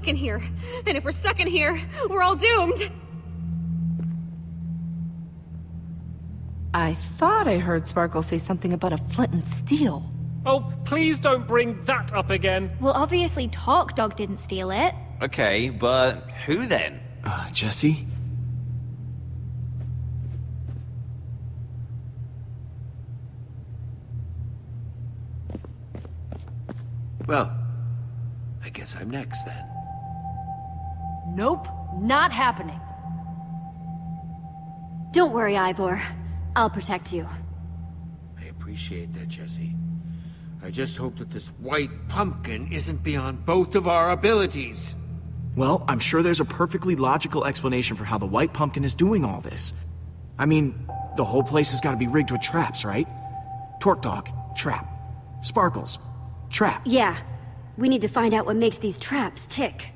in here. And if we're stuck in here, we're all doomed. I thought I heard Sparkle say something about a flint and steel. Oh, please don't bring that up again. Well, obviously Talk Dog didn't steal it. Okay, but who then? Jesse? Well, I guess I'm next then. Nope, not happening. Don't worry, Ivor. I'll protect you. I appreciate that, Jesse. I just hope that this white pumpkin isn't beyond both of our abilities. Well, I'm sure there's a perfectly logical explanation for how the White Pumpkin is doing all this. I mean, the whole place has got to be rigged with traps, right? Torque Dog, trap. Sparkles, trap. Yeah. We need to find out what makes these traps tick.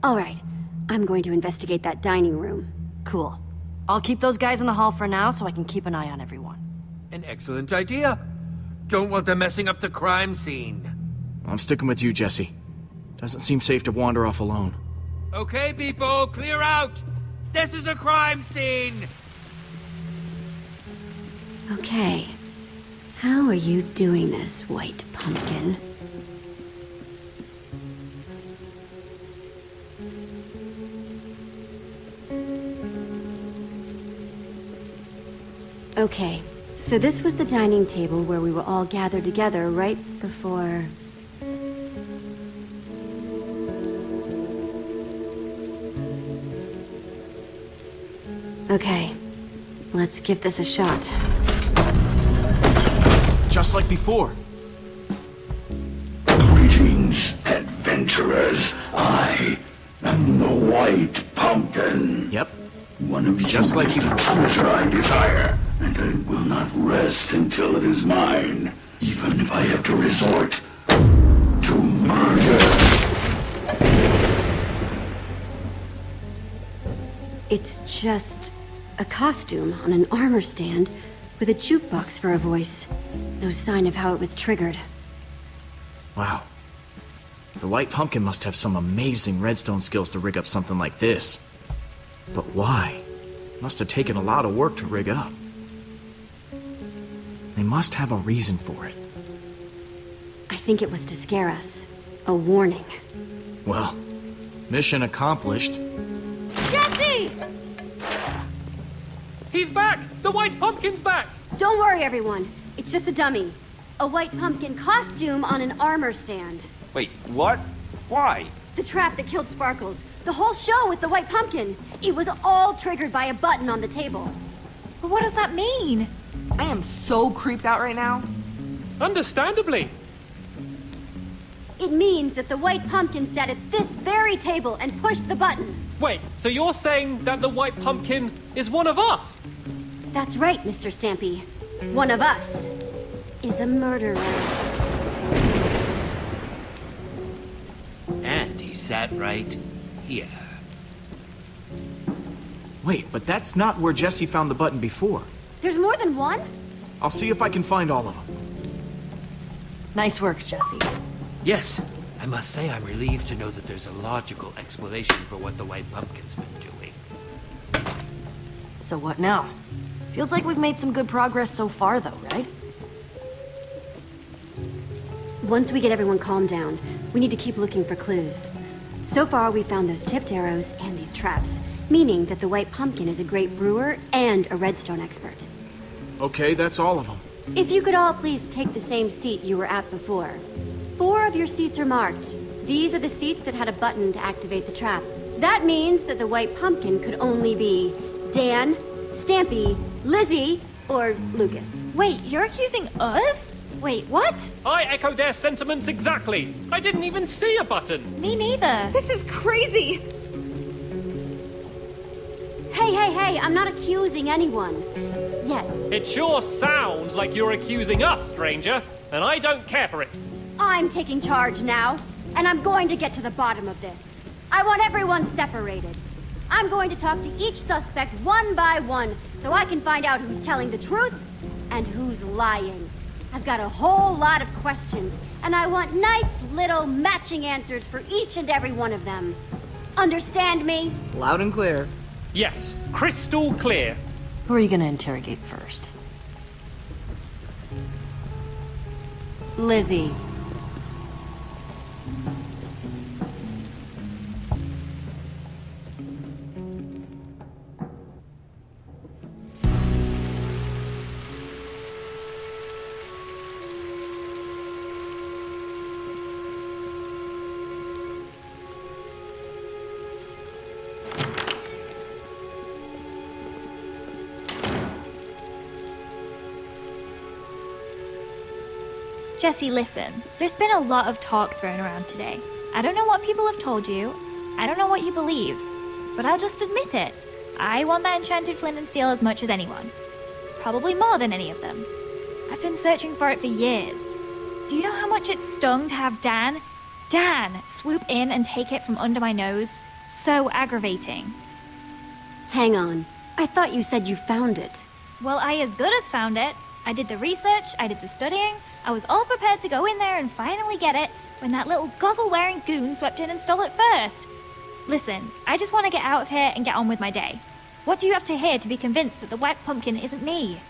All right. I'm going to investigate that dining room. Cool. I'll keep those guys in the hall for now so I can keep an eye on everyone. An excellent idea. Don't want them messing up the crime scene. I'm sticking with you, Jesse. Doesn't seem safe to wander off alone. Okay, people, clear out! This is a crime scene! Okay. How are you doing this, White Pumpkin? Okay, so this was the dining table where we were all gathered together right before... Okay, let's give this a shot. Just like before. Greetings, adventurers. I am the White Pumpkin. Yep. One of you Just like is the before. treasure I desire, and I will not rest until it is mine, even if I have to resort to murder. It's just a costume on an armor stand with a jukebox for a voice. No sign of how it was triggered. Wow. The White Pumpkin must have some amazing redstone skills to rig up something like this. But why? Must have taken a lot of work to rig up. They must have a reason for it. I think it was to scare us. A warning. Well, mission accomplished. Jesse! He's back! The White Pumpkin's back! Don't worry, everyone. It's just a dummy. A White Pumpkin costume on an armor stand. Wait, what? Why? The trap that killed Sparkles. The whole show with the White Pumpkin. It was all triggered by a button on the table. But what does that mean? I am so creeped out right now. Understandably. It means that the White Pumpkin sat at this very table and pushed the button. Wait, so you're saying that the White Pumpkin is one of us? That's right, Mr. Stampy. One of us is a murderer. And he sat right here. Wait, but that's not where Jesse found the button before. There's more than one? I'll see if I can find all of them. Nice work, Jesse. Yes, I must say I'm relieved to know that there's a logical explanation for what the White Pumpkin's been doing. So what now? Feels like we've made some good progress so far, though, right? Once we get everyone calmed down, we need to keep looking for clues. So far, we found those tipped arrows and these traps, meaning that the White Pumpkin is a great brewer and a redstone expert. Okay, that's all of them. If you could all please take the same seat you were at before. 4 of your seats are marked. These are the seats that had a button to activate the trap. That means that the White Pumpkin could only be Dan, Stampy, Lizzie, or Lucas. Wait, you're accusing us? Wait, what? I echo their sentiments exactly. I didn't even see a button. Me neither. This is crazy! Hey, I'm not accusing anyone. Yet. It sure sounds like you're accusing us, stranger, and I don't care for it. I'm taking charge now, and I'm going to get to the bottom of this. I want everyone separated. I'm going to talk to each suspect one by one, so I can find out who's telling the truth and who's lying. I've got a whole lot of questions, and I want nice little matching answers for each and every one of them. Understand me? Loud and clear. Yes, crystal clear. Who are you gonna interrogate first? Lizzie. Jesse, listen. There's been a lot of talk thrown around today. I don't know what people have told you. I don't know what you believe. But I'll just admit it. I want that enchanted flint and steel as much as anyone. Probably more than any of them. I've been searching for it for years. Do you know how much it stung to have Dan, swoop in and take it from under my nose? So aggravating. Hang on. I thought you said you found it. Well, I as good as found it. I did the research, I did the studying, I was all prepared to go in there and finally get it when that little goggle-wearing goon swept in and stole it first. Listen, I just want to get out of here and get on with my day. What do you have to hear to be convinced that the white pumpkin isn't me?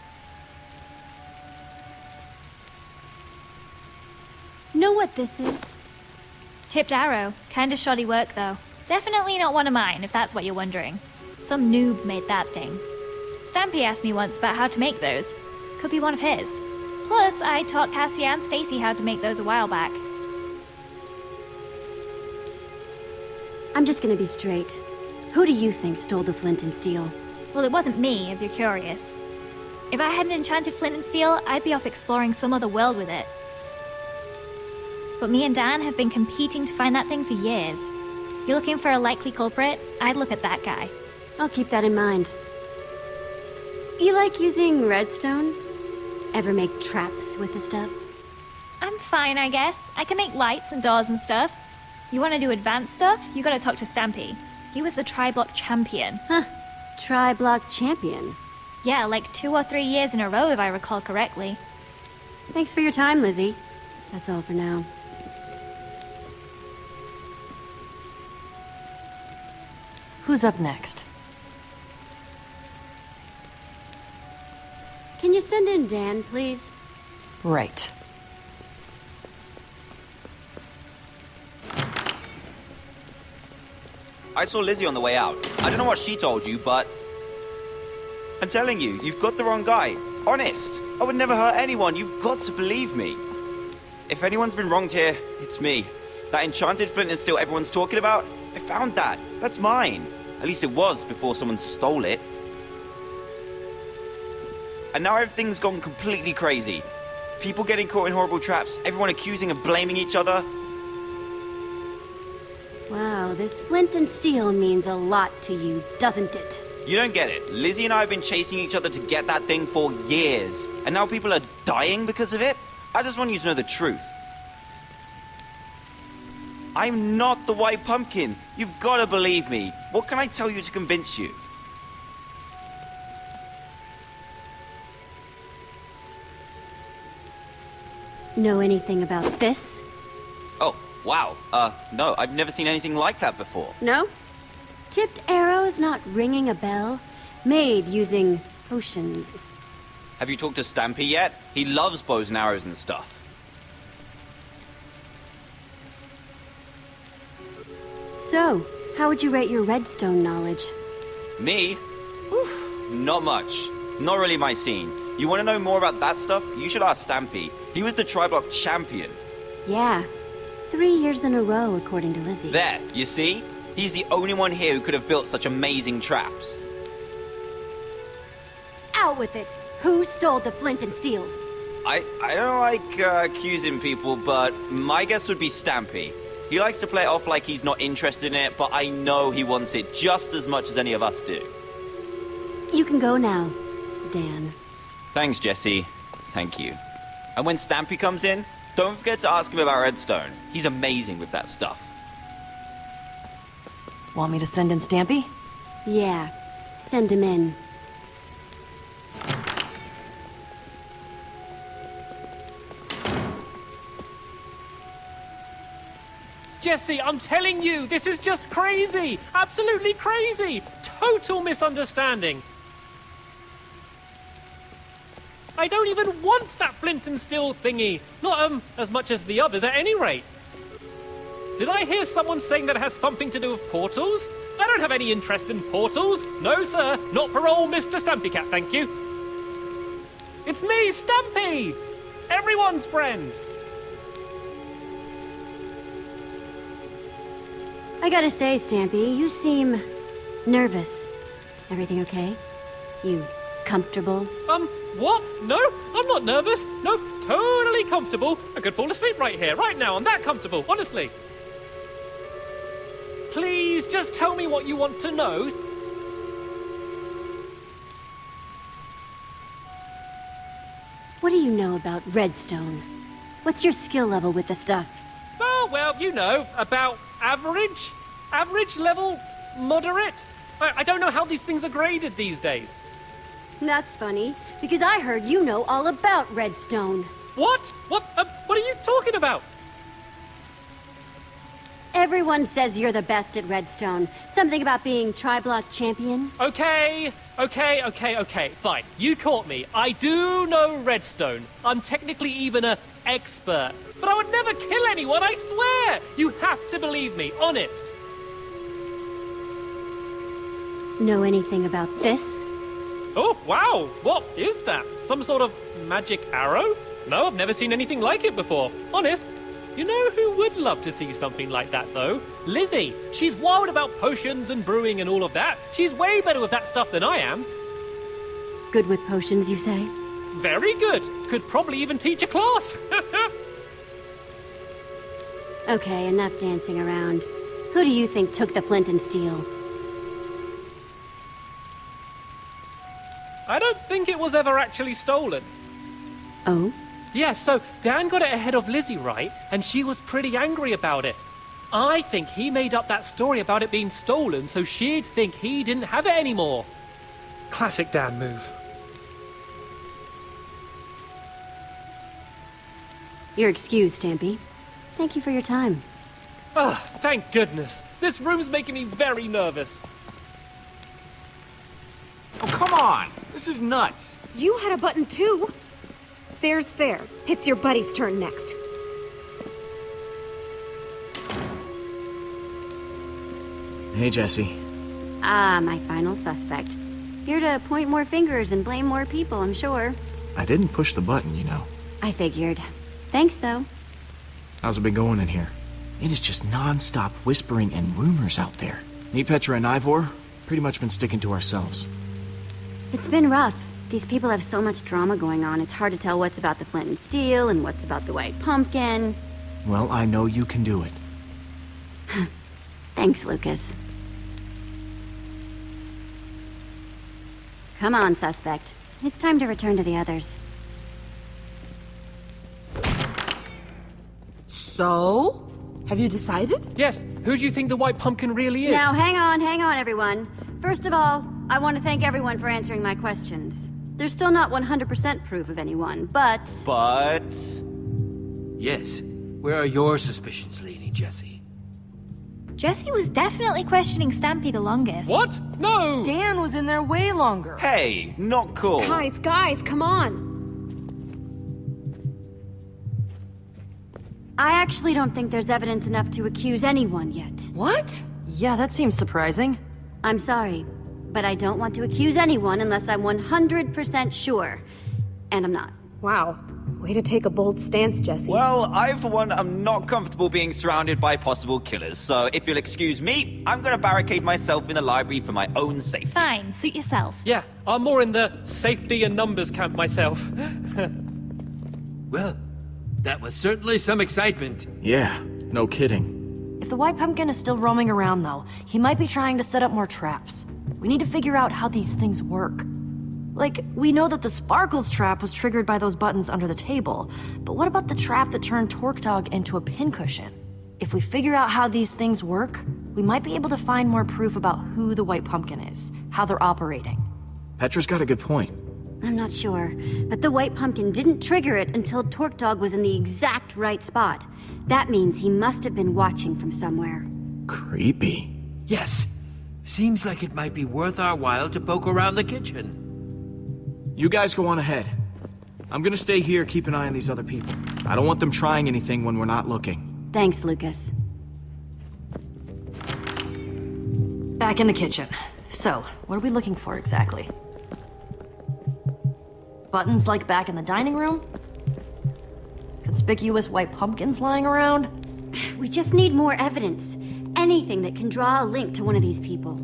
Know what this is? Tipped arrow. Kinda shoddy work, though. Definitely not one of mine, if that's what you're wondering. Some noob made that thing. Stampy asked me once about how to make those. Could be one of his. Plus, I taught Cassie and Stacy how to make those a while back. I'm just gonna be straight. Who do you think stole the flint and steel? Well, it wasn't me, if you're curious. If I had an enchanted flint and steel, I'd be off exploring some other world with it. But me and Dan have been competing to find that thing for years. You're looking for a likely culprit? I'd look at that guy. I'll keep that in mind. You like using redstone? Ever make traps with the stuff? I'm fine, I guess. I can make lights and doors and stuff. You want to do advanced stuff? You gotta talk to Stampy. He was the Tri-Block champion. Huh. Tri-Block champion? Yeah, like 2 or 3 years in a row, if I recall correctly. Thanks for your time, Lizzie. That's all for now. Who's up next? Can you send in Dan, please? Right. I saw Lizzie on the way out. I don't know what she told you, but... I'm telling you, you've got the wrong guy. Honest. I would never hurt anyone. You've got to believe me. If anyone's been wronged here, it's me. That enchanted flint and steel everyone's talking about, I found that. That's mine. At least it was before someone stole it. And now everything's gone completely crazy. People getting caught in horrible traps, everyone accusing and blaming each other. Wow, this flint and steel means a lot to you, doesn't it? You don't get it. Lizzie and I have been chasing each other to get that thing for years. And now people are dying because of it? I just want you to know the truth. I'm not the white pumpkin. You've got to believe me. What can I tell you to convince you? Know anything about this? Oh, wow. No, I've never seen anything like that before. No? Tipped arrows not ringing a bell? Made using potions. Have you talked to Stampy yet? He loves bows and arrows and stuff. So, how would you rate your redstone knowledge? Me? Whew, not much. Not really my scene. You want to know more about that stuff? You should ask Stampy. He was the Tri-Block champion. Yeah. 3 years in a row, according to Lizzie. There, you see? He's the only one here who could have built such amazing traps. Out with it! Who stole the flint and steel? I don't like accusing people, but my guess would be Stampy. He likes to play it off like he's not interested in it, but I know he wants it just as much as any of us do. You can go now, Dan. Thanks, Jesse. Thank you. And when Stampy comes in, don't forget to ask him about Redstone. He's amazing with that stuff. Want me to send in Stampy? Yeah, send him in. Jesse, I'm telling you, this is just crazy! Absolutely crazy! Total misunderstanding! I don't even want that flint and steel thingy! Not, as much as the others at any rate! Did I hear someone saying that it has something to do with portals? I don't have any interest in portals! No, sir! Not for old Mr. Stampy Cat, thank you! It's me, Stampy! Everyone's friend! I gotta say, Stampy, you seem nervous. Everything okay? You comfortable? What? No, I'm not nervous. No, totally comfortable. I could fall asleep right here, right now. I'm that comfortable, honestly. Please, just tell me what you want to know. What do you know about Redstone? What's your skill level with the stuff? Oh, well, you know, about average? Average level? Moderate? I don't know how these things are graded these days. That's funny, because I heard you know all about Redstone. What? What are you talking about? Everyone says you're the best at Redstone. Something about being Tri-Block champion. Okay, fine. You caught me. I do know Redstone. I'm technically even an expert. But I would never kill anyone, I swear! You have to believe me, honest. Know anything about this? Oh, wow! What is that? Some sort of magic arrow? No, I've never seen anything like it before. Honest. You know who would love to see something like that, though? Lizzie. She's wild about potions and brewing and all of that. She's way better with that stuff than I am. Good with potions, you say? Very good. Could probably even teach a class. Okay, enough dancing around. Who do you think took the flint and steel? I don't think it was ever actually stolen. Oh? Yeah, so Dan got it ahead of Lizzie, right? And she was pretty angry about it. I think he made up that story about it being stolen so she'd think he didn't have it anymore. Classic Dan move. You're excused, Stampy. Thank you for your time. Ah, thank goodness. This room's making me very nervous. Oh, come on! This is nuts! You had a button too. Fair's fair. It's your buddy's turn next. Hey, Jesse. Ah, my final suspect. Here to point more fingers and blame more people, I'm sure. I didn't push the button, you know. I figured. Thanks, though. How's it been going in here? It is just non-stop whispering and rumors out there. Me, Petra, and Ivor, pretty much been sticking to ourselves. It's been rough. These people have so much drama going on, it's hard to tell what's about the flint and steel and what's about the white pumpkin. Well, I know you can do it. Thanks, Lucas. Come on, suspect. It's time to return to the others. So? Have you decided? Yes, who do you think the white pumpkin really is? Now, hang on, everyone. First of all, I want to thank everyone for answering my questions. There's still not 100% proof of anyone, but... But... Yes. Where are your suspicions leaning, Jesse? Jesse was definitely questioning Stampy the longest. What? No! Dan was in there way longer. Hey, not cool. Guys, come on. I actually don't think there's evidence enough to accuse anyone yet. What? Yeah, that seems surprising. I'm sorry, but I don't want to accuse anyone unless I'm 100% sure. And I'm not. Wow. Way to take a bold stance, Jesse. Well, I, for one, am not comfortable being surrounded by possible killers, so if you'll excuse me, I'm gonna barricade myself in the library for my own safety. Fine, suit yourself. Yeah, I'm more in the safety and numbers camp myself. Well, that was certainly some excitement. Yeah, no kidding. If the white pumpkin is still roaming around, though, he might be trying to set up more traps. We need to figure out how these things work. Like, we know that the Sparkles trap was triggered by those buttons under the table, but what about the trap that turned Torque Dog into a pincushion? If we figure out how these things work, we might be able to find more proof about who the White Pumpkin is, how they're operating. Petra's got a good point. I'm not sure, but the White Pumpkin didn't trigger it until Torque Dog was in the exact right spot. That means he must have been watching from somewhere. Creepy. Yes. Seems like it might be worth our while to poke around the kitchen. You guys go on ahead. I'm gonna stay here, keep an eye on these other people. I don't want them trying anything when we're not looking. Thanks, Lucas. Back in the kitchen. So, what are we looking for exactly? Buttons like back in the dining room? Conspicuous white pumpkins lying around? We just need more evidence. Anything that can draw a link to one of these people.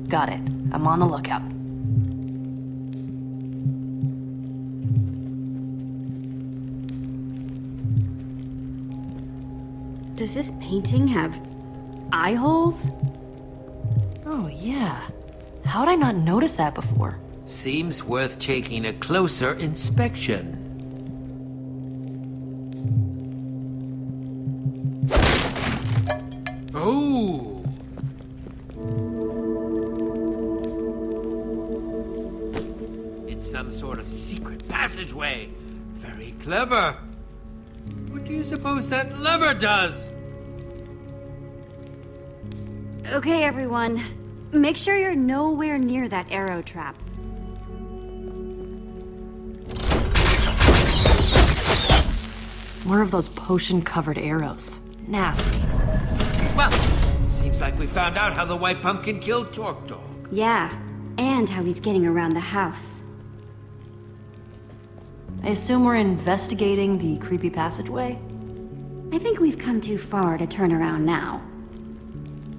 Got it. I'm on the lookout. Does this painting have eye holes? Oh, yeah. How'd I not notice that before? Seems worth taking a closer inspection. Oh! It's some sort of secret passageway. Very clever. What do you suppose that lever does? Okay, everyone. Make sure you're nowhere near that arrow trap. More of those potion-covered arrows. Nasty. Well, seems like we found out how the White Pumpkin killed Torque Dog. Yeah, and how he's getting around the house. I assume we're investigating the creepy passageway? I think we've come too far to turn around now.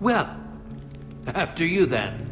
Well, after you then.